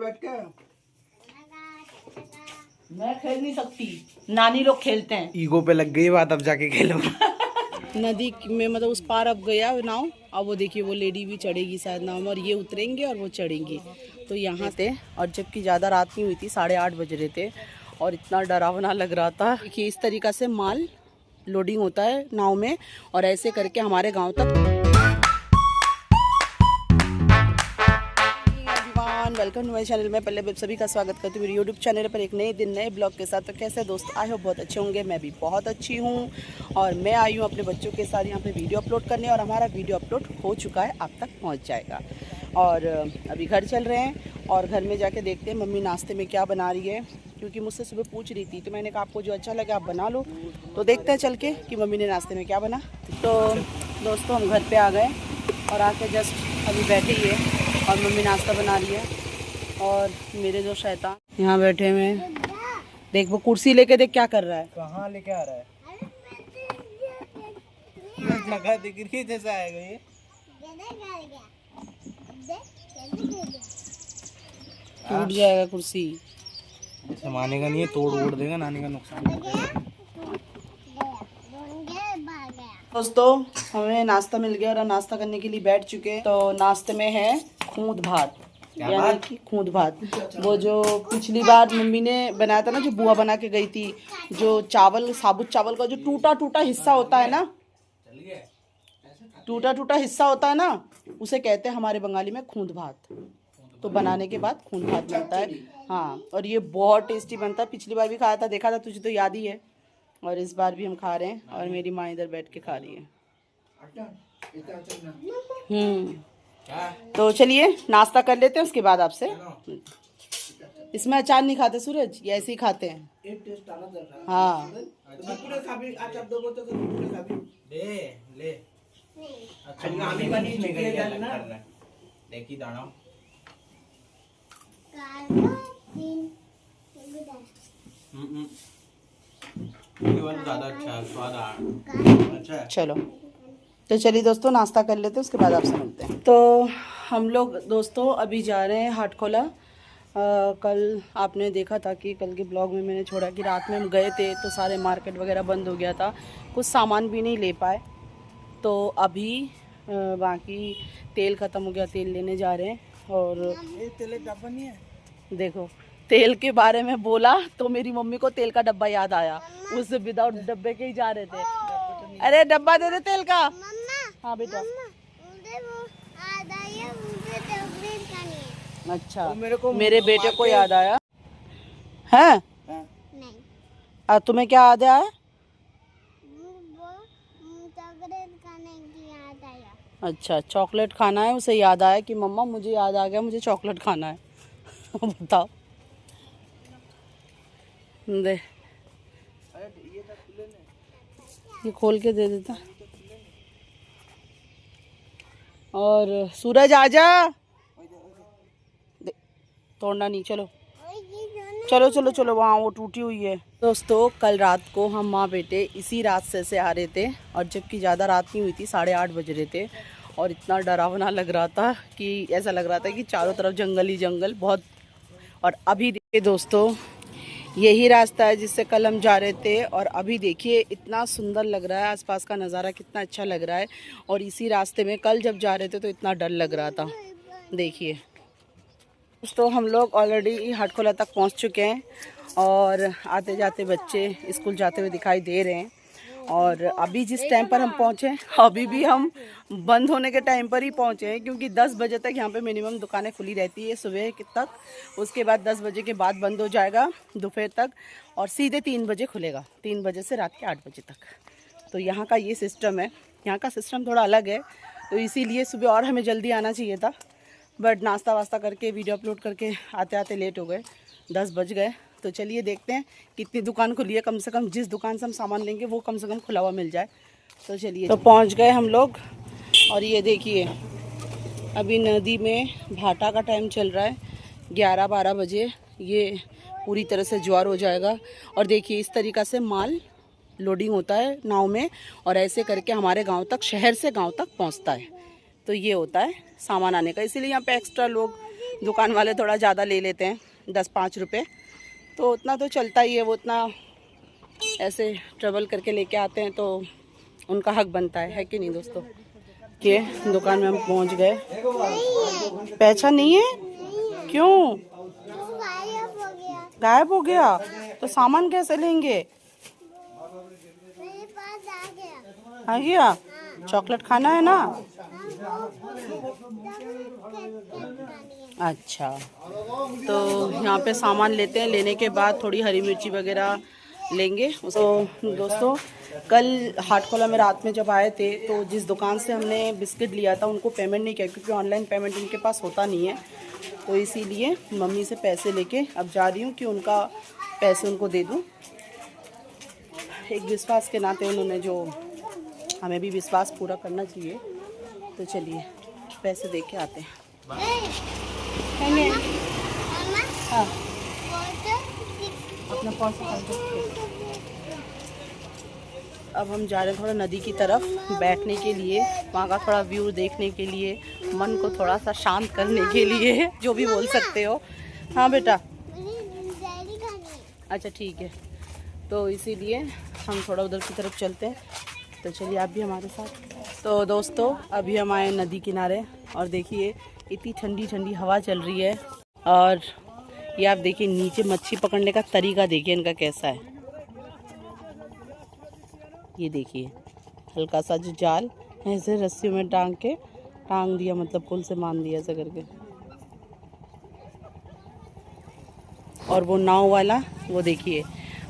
बैठ के। मैं खेल नहीं सकती, नानी लोग खेलते हैं। ईगो पे लग गई बात, अब जाके खेलो। नदी में मतलब उस पार अब गया नाव। अब वो देखिए वो लेडी भी चढ़ेगी शायद नाव में, और ये उतरेंगे और वो चढ़ेंगी। तो यहाँ थे, और जबकि ज़्यादा रात नहीं हुई थी, 8:30 बज रहे थे, और इतना डरावना लग रहा था कि इस तरीक़ा से माल लोडिंग होता है नाव में, और ऐसे करके हमारे गाँव तक। वेलकम टू माय चैनल में पहले सभी का स्वागत करती हूँ मेरे यूट्यूब चैनल पर एक नए दिन नए ब्लॉग के साथ। तो कैसे दोस्त, आई होप बहुत अच्छे होंगे। मैं भी बहुत अच्छी हूँ, और मैं आई हूँ अपने बच्चों के साथ यहाँ पे वीडियो अपलोड करने, और हमारा वीडियो अपलोड हो चुका है, आप तक पहुँच जाएगा। और अभी घर चल रहे हैं, और घर में जाके देखते हैं मम्मी नाश्ते में क्या बना रही है, क्योंकि मुझसे सुबह पूछ रही थी। तो मैंने कहा आपको जो अच्छा लगे आप बना लो। तो देखते हैं चल के कि मम्मी ने नाश्ते में क्या बना। तो दोस्तों हम घर पर आ गए, और आके जस्ट अभी बैठे ही है, और मम्मी नाश्ता बना रही है। और मेरे जो शैतान यहाँ बैठे हुए हैं, देख वो कुर्सी लेके देख क्या कर रहा है। कहाँ लेके आ रहा है? लगा दिख जैसा आएगा ये। टूट जाएगा कुर्सी। ऐसे मानेगा नहीं है, तोड़ ओड़ देगा, नानी का नुकसान। दोस्तों हमें नाश्ता मिल गया, और नाश्ता करने के लिए बैठ चुके हैं। तो नाश्ते में है खूंद भात, यानी कि खूंद भात। वो जो पिछली बार मम्मी ने बनाया था ना, जो बुआ बना के गई थी, जो चावल, साबुत चावल का जो टूटा टूटा हिस्सा होता है ना, टूटा टूटा हिस्सा होता है ना, उसे कहते हैं हमारे बंगाली में खूंद भात। तो बनाने के बाद खूंद भात बनता है। हाँ, और ये बहुत टेस्टी बनता है। पिछली बार भी खाया था, देखा था तुझे, तो याद ही है। और इस बार भी हम खा रहे हैं, और मेरी माँ इधर बैठ के खा रही है। तो चलिए नाश्ता कर लेते हैं, उसके बाद आपसे। इसमें अचार नहीं खाते सूरज, ये ऐसे ही खाते हैं। हाँ ज़्यादा अच्छा स्वाद अच्छा। चलो, तो चलिए दोस्तों नाश्ता कर लेते हैं, उसके बाद आपसे मिलते हैं। तो हम लोग दोस्तों अभी जा रहे हैं हाटखोला। कल आपने देखा था कि कल के ब्लॉग में मैंने छोड़ा कि रात में हम गए थे, तो सारे मार्केट वगैरह बंद हो गया था, कुछ सामान भी नहीं ले पाए। तो अभी बाकी तेल ख़त्म हो गया, तेल लेने जा रहे हैं। और ये तेल का डब्बा नहीं है? देखो, तेल के बारे में बोला तो मेरी मम्मी को तेल का डब्बा याद आया। उस विदाउट डब्बे के ही जा रहे थे। अरे डब्बा दे दे तेल का। हाँ बेटा। अच्छा, मेरे बेटे को याद आया है। नहीं, तुम्हें क्या याद आया? अच्छा, चॉकलेट खाना है, उसे याद आया कि मम्मा मुझे याद आ गया, मुझे चॉकलेट खाना है। बताओ दे, ये खोल के दे देता। और सूरज आजा, तोड़ना नहीं। चलो चलो चलो चलो, वहाँ वो टूटी हुई है। दोस्तों कल रात को हम माँ बेटे इसी रास्ते से आ रहे थे, और जबकि ज़्यादा रात नहीं हुई थी, 8:30 बज रहे थे, और इतना डरावना लग रहा था कि ऐसा लग रहा था कि चारों तरफ जंगल ही जंगल बहुत। और अभी देखिए दोस्तों, यही रास्ता है जिससे कल हम जा रहे थे, और अभी देखिए इतना सुंदर लग रहा है, आसपास का नज़ारा कितना अच्छा लग रहा है। और इसी रास्ते में कल जब जा रहे थे तो इतना डर लग रहा था। देखिए दोस्तों, हम लोग ऑलरेडी हाटखोला तक पहुंच चुके हैं, और आते जाते बच्चे स्कूल जाते हुए दिखाई दे रहे हैं। और अभी जिस टाइम पर हम पहुँचे, अभी भी हम बंद होने के टाइम पर ही पहुँचे हैं, क्योंकि 10 बजे तक यहाँ पे मिनिमम दुकानें खुली रहती है सुबह तक। उसके बाद 10 बजे के बाद बंद हो जाएगा दोपहर तक, और सीधे 3 बजे खुलेगा, 3 बजे से रात के 8 बजे तक। तो यहाँ का ये सिस्टम है, यहाँ का सिस्टम थोड़ा अलग है। तो इसीलिए सुबह और हमें जल्दी आना चाहिए था, बट नाश्ता वास्ता करके वीडियो अपलोड करके आते आते लेट हो गए, 10 बज गए। तो चलिए देखते हैं कितनी दुकान खुली है, कम से कम जिस दुकान से हम सामान लेंगे वो कम से कम खुला हुआ मिल जाए। तो चलिए, तो पहुंच गए हम लोग। और ये देखिए अभी नदी में भाटा का टाइम चल रहा है, 11-12 बजे ये पूरी तरह से ज्वार हो जाएगा। और देखिए इस तरीक़ा से माल लोडिंग होता है नाव में, और ऐसे करके हमारे गाँव तक, शहर से गाँव तक पहुँचता है। तो ये होता है सामान आने का, इसीलिए यहाँ पे एक्स्ट्रा लोग दुकान वाले थोड़ा ज़्यादा ले लेते हैं, 10-5 रुपये, तो उतना तो चलता ही है। वो उतना ऐसे ट्रैवल करके लेके आते हैं तो उनका हक बनता है कि नहीं दोस्तों। ये दुकान में हम पहुंच गए। पहचान नहीं है? क्यों गायब हो गया? तो सामान कैसे लेंगे? आ गया? चॉकलेट खाना है ना? अच्छा, तो यहाँ पे सामान लेते हैं, लेने के बाद थोड़ी हरी मिर्ची वगैरह लेंगे। तो दोस्तों कल हाटखोला में रात में जब आए थे तो जिस दुकान से हमने बिस्किट लिया था उनको पेमेंट नहीं किया, क्योंकि ऑनलाइन पेमेंट उनके पास होता नहीं है। तो इसीलिए मम्मी से पैसे लेके अब जा रही हूँ कि उनका पैसे उनको दे दूँ। एक विश्वास के नाते उन्होंने, जो हमें भी विश्वास पूरा करना चाहिए। तो चलिए पैसे दे के आते हैं। हाँ, अपना पर्स अब हम जा रहे हैं थोड़ा नदी की तरफ बैठने के लिए, वहाँ का थोड़ा व्यू देखने के लिए, मन को थोड़ा सा शांत करने के लिए, जो भी बोल सकते हो। हाँ बेटा, अच्छा ठीक है। तो इसीलिए हम थोड़ा उधर की तरफ चलते हैं। तो चलिए आप भी हमारे साथ। तो दोस्तों अभी हम आए नदी किनारे और देखिए इतनी ठंडी ठंडी हवा चल रही है। और ये आप देखिए नीचे मच्छी पकड़ने का तरीका देखिए इनका कैसा है। ये देखिए हल्का सा जो जाल ऐसे रस्सी में टांग दिया, मतलब पुल से मान दिया ऐसा करके। और वो नाव वाला, वो देखिए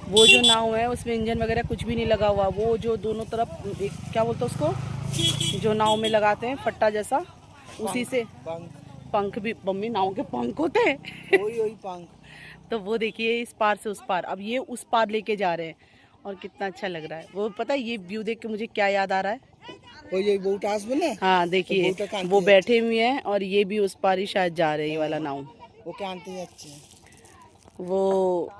वो जो नाव है उसमें इंजन वगैरह कुछ भी नहीं लगा हुआ। वो जो दोनों तरफ एक क्या बोलते हैं उसको, जो नाव में लगाते हैं फट्टा जैसा, उसी से पंख भी, मम्मी नाव के पंख होते हैं वही पंख। तो वो देखिए इस पार से उस पार, अब ये उस पार लेके जा रहे हैं और कितना अच्छा लग रहा है। वो पता है ये व्यू देख के मुझे क्या याद आ रहा है, वो ये बोटास बने। हाँ देखिए तो वो बैठे हुए हैं और ये भी उस पार ही शायद जा रहे हैं, ये वाला नाव। वो क्या आंटी अच्छे, वो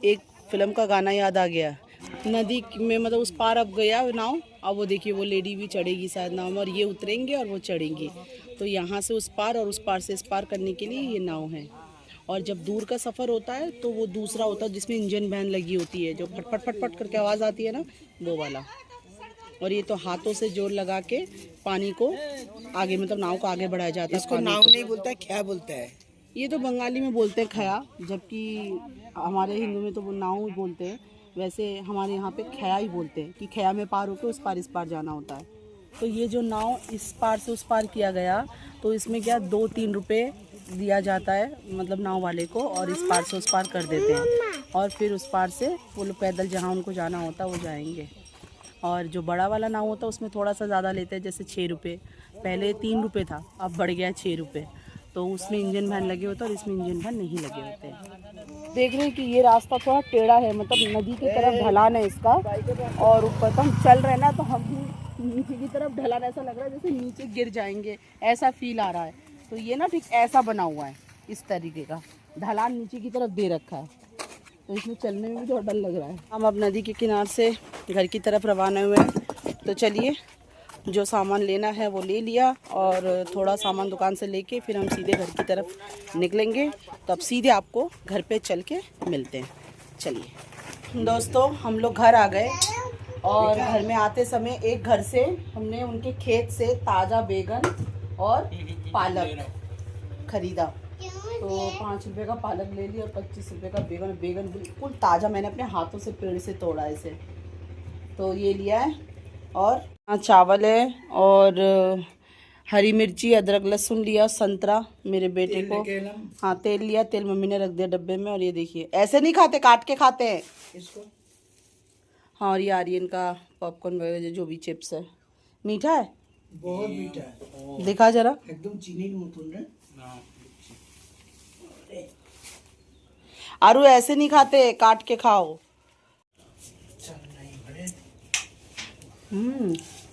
एक फिल्म का गाना याद आ गया, नदी में मतलब उस पार अब गया नाव। अब वो देखिए वो लेडी भी चढ़ेगी शायद नाव में, और ये उतरेंगे और वो चढ़ेंगी। तो यहाँ से उस पार और उस पार से इस पार करने के लिए ये नाव है। और जब दूर का सफ़र होता है तो वो दूसरा होता है जिसमें इंजन वैन लगी होती है, जो फट फट फट फट करके आवाज़ आती है ना, वो वाला। और ये तो हाथों से जोर लगा के पानी को आगे, मतलब नाव को आगे बढ़ाया जाता है। इसको नाव नहीं बोलता है, क्या बोलता है? ये तो बंगाली में बोलते हैं खया, जबकि हमारे हिंदू में तो वो नाव ही बोलते हैं। वैसे हमारे यहाँ पे खया ही बोलते हैं कि खया में पार होकर उस पार इस पार जाना होता है। तो ये जो नाव इस पार से उस पार किया गया, तो इसमें क्या 2-3 रुपये दिया जाता है, मतलब नाव वाले को, और इस पार से उस पार कर देते हैं। और फिर उस पार से वो लोग पैदल जहाँ उनको जाना होता है वो जाएंगे। और जो बड़ा वाला नाव होता है उसमें थोड़ा सा ज़्यादा लेते हैं, जैसे 6 रुपये, पहले 3 रुपये था, अब बढ़ गया 6 रुपये। तो उसमें इंजन वैन लगे होते हैं और इसमें इंजन वैन नहीं लगे होते हैं। देख रहे हैं कि ये रास्ता थोड़ा टेढ़ा है, मतलब नदी की तरफ ढलान है इसका, और ऊपर तो हम चल रहे हैं ना, तो हम नीचे की तरफ ढलान, ऐसा लग रहा है जैसे नीचे गिर जाएंगे, ऐसा फील आ रहा है। तो ये ना ठीक ऐसा बना हुआ है, इस तरीके का ढलान नीचे की तरफ दे रखा है, तो इसमें चलने में भी थोड़ा डर लग रहा है। हम अब नदी के किनारे से घर की तरफ रवाना हुए हैं। तो चलिए जो सामान लेना है वो ले लिया, और थोड़ा सामान दुकान से लेके फिर हम सीधे घर की तरफ निकलेंगे। तो अब सीधे आपको घर पे चल के मिलते हैं। चलिए दोस्तों हम लोग घर आ गए, और घर में आते समय एक घर से हमने उनके खेत से ताज़ा बैगन और पालक खरीदा। तो 5 रुपये का पालक ले लिया और 25 रुपये का बैगन। बैगन बिल्कुल ताज़ा, मैंने अपने हाथों से पेड़ से तोड़ा इसे, तो ये लिया है। और चावल है, और हरी मिर्ची, अदरक लहसुन लिया, संतरा मेरे बेटे को। हाँ तेल लिया, तेल मम्मी ने रख दिया डब्बे में। और ये देखिए ऐसे नहीं खाते, काट के खाते हैं इसको। हाँ, और ये आर्यन का पॉपकॉर्न वगैरह जो भी चिप्स है। मीठा है, बहुत मीठा है, दिखा जरा, एकदम चीनी नहीं। आरू ऐसे नहीं खाते, काट के खाओ।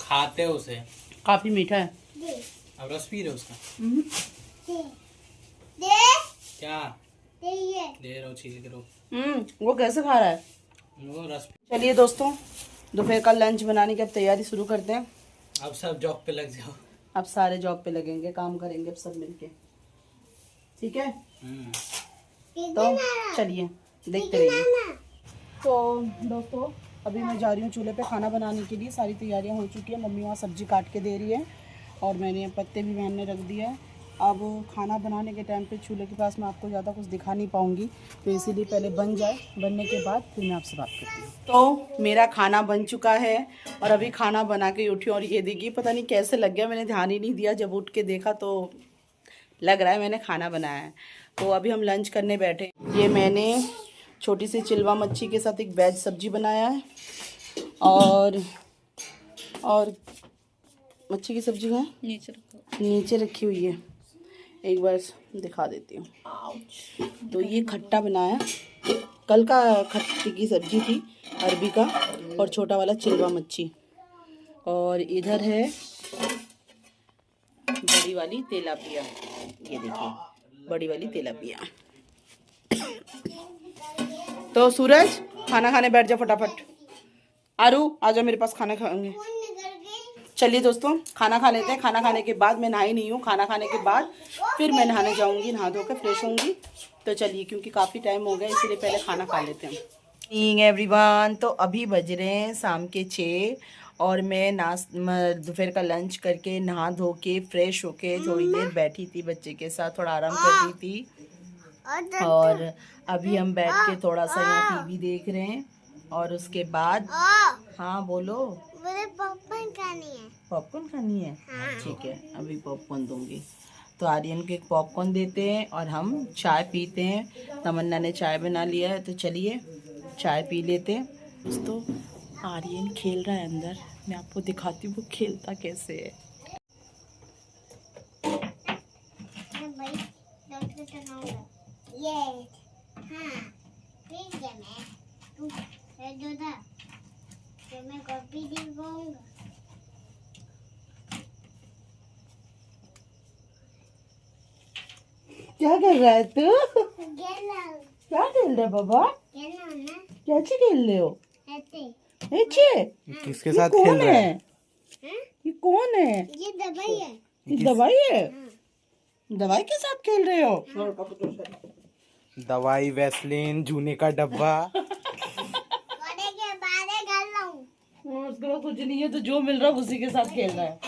खाते उसे, काफी मीठा है। अब रस पी रहे उसका। क्या दे रहा छील के रो। वो कैसे खा रहा है वो रस। चलिए दोस्तों दोपहर का लंच बनाने की अब तैयारी शुरू करते हैं। अब सब जॉब पे लग जाओ। अब सारे जॉब पे लगेंगे, काम करेंगे अब सब मिलके। ठीक है, तो चलिए देखते रहिए। तो दोस्तों अभी मैं जा रही हूँ चूल्हे पे खाना बनाने के लिए। सारी तैयारियाँ हो चुकी है, मम्मी वहाँ सब्जी काट के दे रही है और मैंने पत्ते भी मैंने रख दिए है। अब खाना बनाने के टाइम पे चूल्हे के पास मैं आपको ज़्यादा कुछ दिखा नहीं पाऊँगी, तो इसीलिए पहले बन जाए, बनने के बाद फिर मैं आपसे बात करती हूँ। तो मेरा खाना बन चुका है और अभी खाना बना के उठी और ये देखिए पता नहीं कैसे लग गया, मैंने ध्यान ही नहीं दिया, जब उठ के देखा तो लग रहा है मैंने खाना बनाया है। तो अभी हम लंच करने बैठे। ये मैंने छोटी सी चिलवा मच्छी के साथ एक वेज सब्जी बनाया है और मच्छी की सब्जी है नीचे रखी हुई है, एक बार दिखा देती हूँ। तो ये खट्टा बनाया, कल का खट्टी की सब्जी थी अरबी का, और छोटा वाला चिलवा मच्छी, और इधर है बड़ी वाली तेलापिया। ये देखिए बड़ी वाली तेलापिया। तो सूरज खाना खाने बैठ जा फटाफट। आरू आजा मेरे पास, खाना खाएंगे। चलिए दोस्तों खाना खा लेते हैं। खाना खाने के बाद, मैं नहाई नहीं हूँ, खाना खाने के बाद फिर मैं नहाने जाऊँगी, नहा धो कर फ्रेश होंगी। तो चलिए क्योंकि काफ़ी टाइम हो गया इसलिए पहले खाना खा लेते हैं। इवनिंग एवरीवन, तो अभी बज रहे हैं शाम के 6 और मैं दोपहर का लंच करके नहा धो के फ्रेश होके थोड़ी देर बैठी थी, बच्चे के साथ थोड़ा आराम कर रही थी। और अभी हम बैठ के थोड़ा सा यहाँ टीवी देख रहे हैं और उसके बाद हाँ बोलो। मुझे पॉपकॉर्न खानी है। पॉपकॉर्न खानी है? हाँ। ठीक है अभी पॉपकॉर्न दूंगी। तो आर्यन को एक पॉपकॉर्न देते हैं और हम चाय पीते हैं। तमन्ना ने चाय बना लिया है तो चलिए चाय पी लेते हैं। दोस्तों आर्यन खेल रहा है अंदर, मैं आपको दिखाती हूँ वो खेलता कैसे है। मैं कॉपी दिखाऊंगा। क्या कर रहा है तू? क्या खेल रहे बाबा? क्या खेल रहे हो? किसके साथ खेल रहा है? ये कौन है? ये दवाई है। ये दवाई है? दवाई के साथ खेल रहे हो? दवाई, वैसलीन, जूने का डब्बा। उसके बाद कुछ नहीं है, तो जो मिल रहा है उसी के साथ खेल रहा है।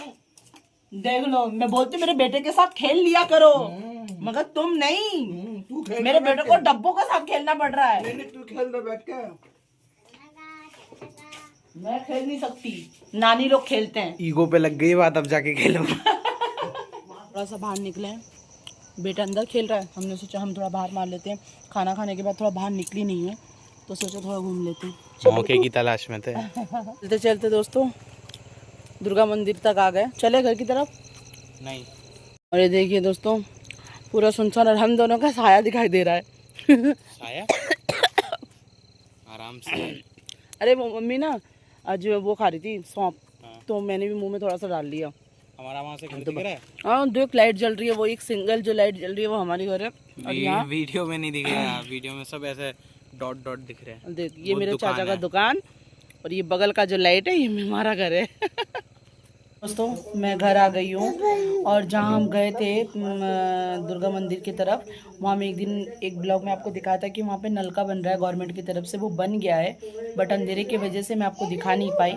देख लो मैं बोलती मेरे बेटे के साथ खेल लिया करो, मगर तुम नहीं। तू मेरे बेटे को डब्बों के साथ खेलना पड़ रहा है। तू खेल रहा बैठ के। मैं खेल नहीं सकती, नानी लोग खेलते हैं। ईगो पे लग गई बात, अब जाके खेलो। थोड़ा सा बाहर निकले, बेटा अंदर खेल रहा है, हमने सोचा हम थोड़ा बाहर मार लेते हैं। खाना खाने के बाद थोड़ा बाहर निकली नहीं है तो सोचा थोड़ा घूम लेते हैं। मौके की तलाश में थे। चलते चलते दोस्तों दुर्गा मंदिर तक आ गए। चले घर की तरफ? नहीं। और ये देखिए दोस्तों पूरा सुनसान और हम दोनों का साया दिखाई दे रहा है। साया? आराम से। अरे मम्मी ना आज वो खा रही थी सौंप, तो मैंने भी मुंह में थोड़ा सा डाल लिया। हमारा वहाँ से घर दिख रहा है? हाँ देख लाइट जल रही है, वो एक सिंगल जो लाइट जल रही है वो हमारी घर है। और यहाँ वीडियो में नहीं दिख रहा है, वीडियो में सब ऐसे डॉट डॉट दिख रहे हैं। देख ये मेरे चाचा का दुकान और ये बगल का जो लाइट है ये हमारा घर है। दोस्तों मैं घर आ गई हूँ और जहाँ हम गए थे दुर्गा मंदिर की तरफ, वहाँ में एक दिन एक ब्लॉग में आपको दिखाया था कि वहाँ पे नलका बन रहा है गवर्नमेंट की तरफ से। वो बन गया है बट अंधेरे की वजह से मैं आपको दिखा नहीं पाई।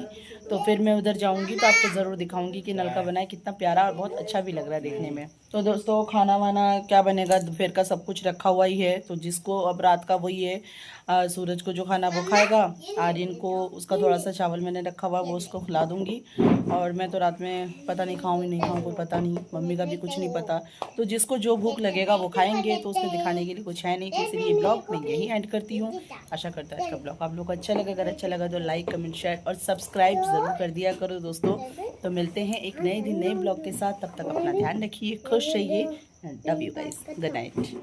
तो फिर मैं उधर जाऊँगी तो आपको ज़रूर दिखाऊँगी कि नलका बना है, कितना प्यारा और बहुत अच्छा भी लग रहा है देखने में। तो दोस्तों खाना वाना क्या बनेगा, दोपहर का सब कुछ रखा हुआ ही है। तो जिसको अब रात का वही है, सूरज को जो खाना वो खाएगा, आर्यन को उसका थोड़ा सा चावल मैंने रखा हुआ वो उसको खिला दूँगी। और मैं तो रात में पता नहीं खाऊँ नहीं खाऊँ कोई पता नहीं, मम्मी का भी कुछ नहीं पता। तो जिसको जो भूख लगेगा वो खाएंगे, तो उसमें दिखाने के लिए कुछ है नहीं। तो इसलिए ब्लॉग मैं यही एंड करती हूँ। आशा करता है इसका ब्लॉग आप लोग को अच्छा लगा। अगर अच्छा लगा तो लाइक कमेंट शेयर और सब्सक्राइब ज़रूर कर दिया करो दोस्तों। तो मिलते हैं एक नए दिन नए ब्लॉग के साथ, तब तक अपना ध्यान रखिए, खुश रहिए। Love you guys, good night.